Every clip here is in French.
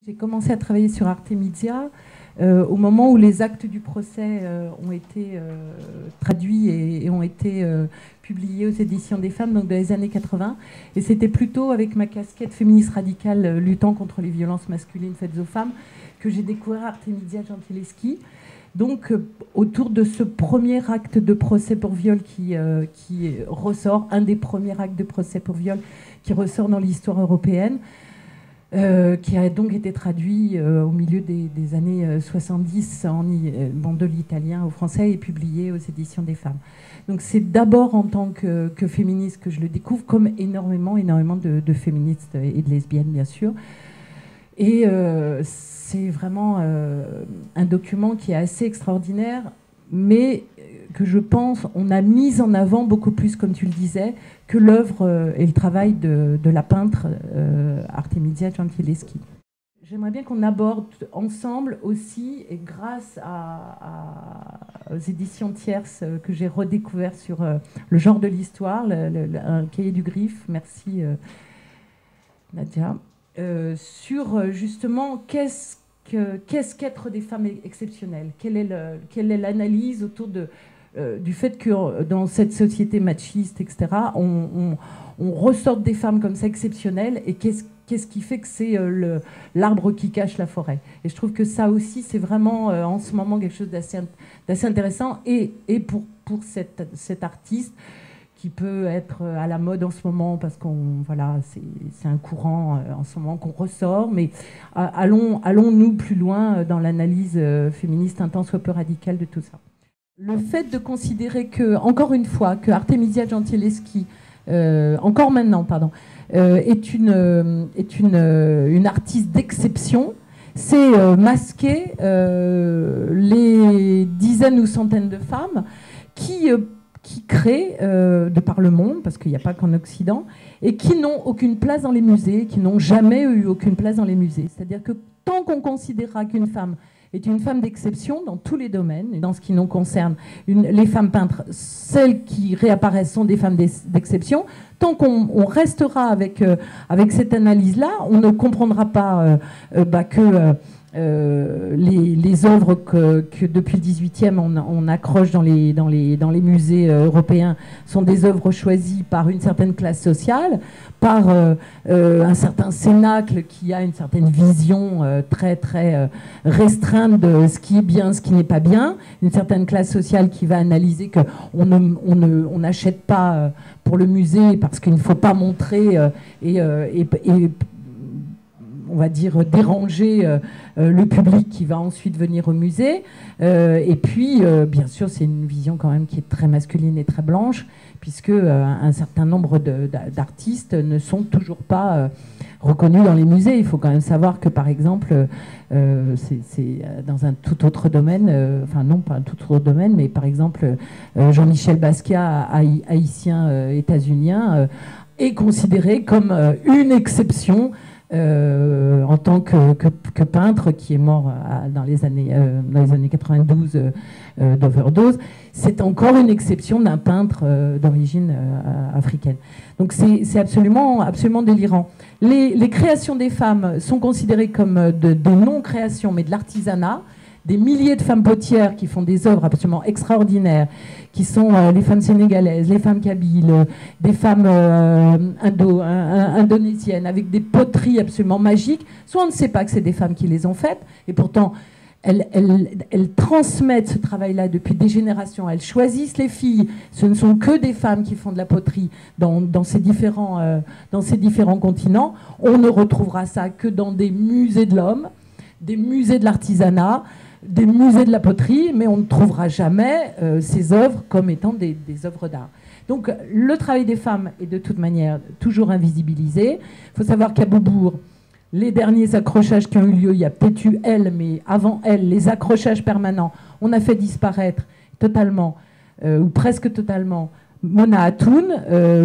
J'ai commencé à travailler sur Artemisia au moment où les actes du procès ont été traduits et ont été publiés aux éditions des femmes, donc dans les années 80. Et c'était plutôt avec ma casquette féministe radicale luttant contre les violences masculines faites aux femmes que j'ai découvert Artemisia Gentileschi. Donc autour de ce premier acte de procès pour viol qui ressort, un des premiers actes de procès pour viol qui ressort dans l'histoire européenne, qui a donc été traduit au milieu des années 70 de l'italien au français et publié aux éditions des femmes. Donc c'est d'abord en tant que féministe que je le découvre, comme énormément de féministes et de lesbiennes bien sûr. Et c'est vraiment un document qui est assez extraordinaire, mais que je pense on a mis en avant beaucoup plus, comme tu le disais, que l'œuvre et le travail de la peintre Artemisia Gentileschi. J'aimerais bien qu'on aborde ensemble aussi, et grâce aux éditions tierces que j'ai redécouvert sur le genre de l'histoire, un cahier du Griffe, merci Nadia, sur justement qu'est-ce qu'être des femmes exceptionnelles, quelle est l'analyse autour du fait que dans cette société machiste, etc., on ressorte des femmes comme ça exceptionnelles, et qu'est-ce qui fait que c'est l'arbre qui cache la forêt. Et je trouve que ça aussi, c'est vraiment en ce moment quelque chose d'assez intéressant, et pour cet artiste qui peut être à la mode en ce moment, parce voilà, c'est un courant en ce moment qu'on ressort, mais allons-nous plus loin dans l'analyse féministe un tant soit peu radicale de tout ça. Le fait de considérer que, encore une fois, que Artemisia Gentileschi, encore maintenant, pardon, est une artiste d'exception, c'est masquer les dizaines ou centaines de femmes qui créent de par le monde, parce qu'il n'y a pas qu'en Occident, et qui n'ont aucune place dans les musées, qui n'ont jamais eu aucune place dans les musées. C'est-à-dire que tant qu'on considérera qu'une femme est une femme d'exception dans tous les domaines, et dans ce qui nous concerne, les femmes peintres, celles qui réapparaissent sont des femmes d'exception, tant qu'on restera avec cette analyse-là, on ne comprendra pas que les œuvres que depuis le XVIIIe on accroche dans les musées européens sont des œuvres choisies par une certaine classe sociale, par un certain cénacle qui a une certaine vision très très restreinte de ce qui est bien, ce qui n'est pas bien, une certaine classe sociale qui va analyser qu'on n'achète pas pour le musée parce qu'il ne faut pas montrer et on va dire déranger le public qui va ensuite venir au musée. Et puis, bien sûr, c'est une vision quand même qui est très masculine et très blanche, puisque un certain nombre d'artistes ne sont toujours pas reconnus dans les musées. Il faut quand même savoir que, par exemple, c'est dans un tout autre domaine, enfin non, pas un tout autre domaine, mais par exemple, Jean-Michel Basquiat, haïtien états-unien, est considéré comme une exception en tant que peintre, qui est mort dans les années 92 d'overdose. C'est encore une exception d'un peintre d'origine africaine. Donc c'est absolument délirant. Les créations des femmes sont considérées comme de non-créations, mais de l'artisanat. Des milliers de femmes potières qui font des œuvres absolument extraordinaires, qui sont les femmes sénégalaises, les femmes kabyles, des femmes indonésiennes, avec des poteries absolument magiques. Soit on ne sait pas que c'est des femmes qui les ont faites, et pourtant elles transmettent ce travail-là depuis des générations. Elles choisissent les filles. Ce ne sont que des femmes qui font de la poterie dans ces différents continents. On ne retrouvera ça que dans des musées de l'homme, des musées de l'artisanat, des musées de la poterie, mais on ne trouvera jamais ces œuvres comme étant des œuvres d'art. Donc le travail des femmes est de toute manière toujours invisibilisé. Il faut savoir qu'à Beaubourg, les derniers accrochages qui ont eu lieu, il y a peut-être eu elle, mais avant elle, les accrochages permanents, on a fait disparaître totalement, ou presque totalement, Mona Hatoun,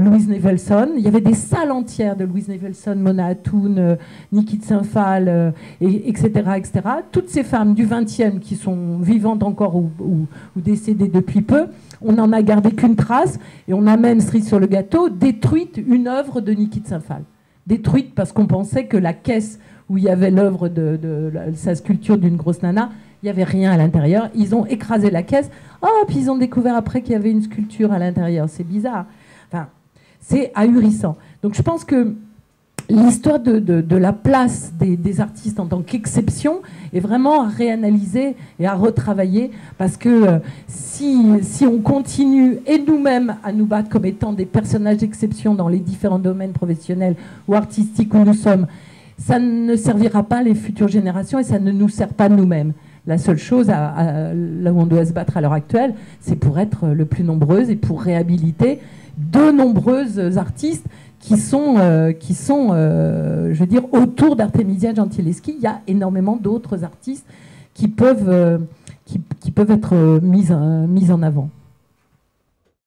Louise Nevelson. Il y avait des salles entières de Louise Nevelson, Mona Hatoun, Niki de Saint-Phal, etc., etc. Toutes ces femmes du XXe qui sont vivantes encore ou décédées depuis peu, on n'en a gardé qu'une trace, et on amène cerise sur le gâteau, détruite une œuvre de Niki de Saint-Phal. Détruite parce qu'on pensait que la caisse où il y avait l'œuvre sa sculpture d'une grosse nana. Il n'y avait rien à l'intérieur. Ils ont écrasé la caisse. Oh, puis ils ont découvert après qu'il y avait une sculpture à l'intérieur. C'est bizarre. Enfin, c'est ahurissant. Donc je pense que l'histoire de la place des artistes en tant qu'exception est vraiment à réanalyser et à retravailler, parce que si on continue, et nous-mêmes, à nous battre comme étant des personnages d'exception dans les différents domaines professionnels ou artistiques où nous sommes, ça ne servira pas les futures générations et ça ne nous sert pas nous-mêmes. La seule chose là où on doit se battre à l'heure actuelle, c'est pour être le plus nombreuses et pour réhabiliter de nombreuses artistes qui sont je veux dire, autour d'Artemisia Gentileschi. Il y a énormément d'autres artistes qui peuvent être mis en avant.